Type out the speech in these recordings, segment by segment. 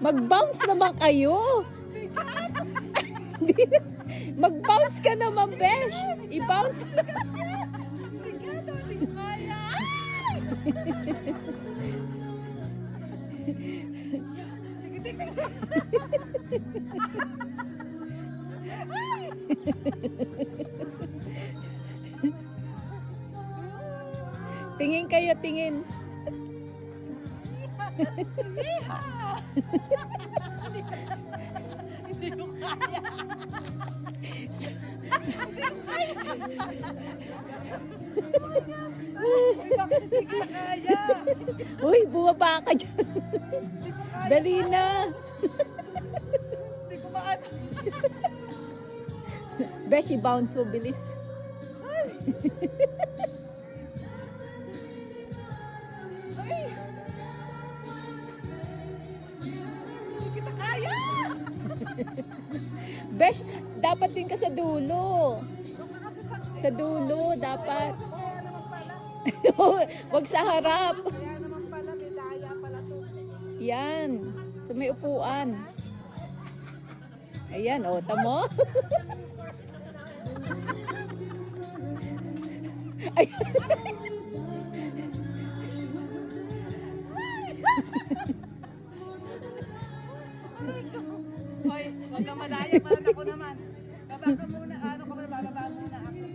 Mag-bounce naman kayo. Mag-bounce ka naman, Besh. I-bounce. Bigyan, hindi ko kaya. Tingin kayo, tingin. Hindi ko kaya. Bakit hindi ko kaya? Uy, bumaba ka dyan. Dali na. Hindi ko maano. Besh, i-bounce mo, bilis. Ay! Hindi kita kaya! Besh, dapat din ka sa dulo. Sa dulo, dapat. Kaya naman pala. Wag sa harap. Kaya naman pala, may daya pala to. Yan. Sa may upuan. Ayan, o, tamo. Ay. Hoy, huwag kang madaya, parang ako naman. Baba ka muna, ano ka muna, bababa muna ako.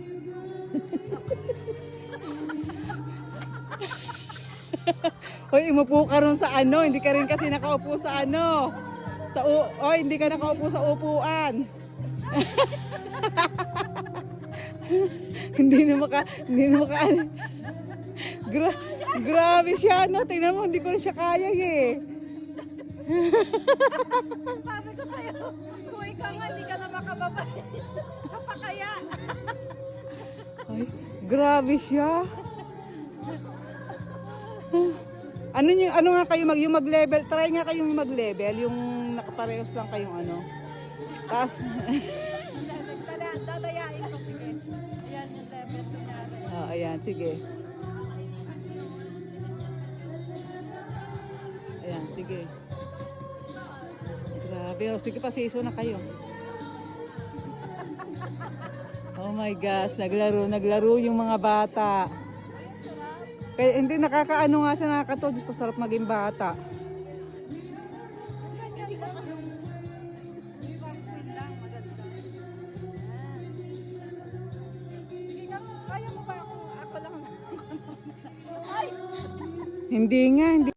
Hoy, umupo ka ron sa ano, hindi ka rin kasi nakaupo sa ano. Oy, hindi ka nakaupo sa upuan. hindi na maka grabe siya, no? Tingnan mo, hindi ko na siya kaya eh. Sabi ko sa'yo, kung ikaw nga, hindi ka na makababa. Kapakaya. Ay, grabe siya. Ano nga kayo yung mag-level? Try nga kayong mag-level, yung nakaparehos lang kayong ano. Tapos Dadayain ko, sige. Ayan yung level niya. oh, ayan, sige. Ayan, sige. Grabe, oh, sige pa, siso na kayo. Oh my gosh, naglaro yung mga bata. Kaya hindi nakakaano nga siya, nakakatawa. Diyos ko, sarap maging bata. Kaya mo ba ako? Ako lang. Hindi nga, hindi.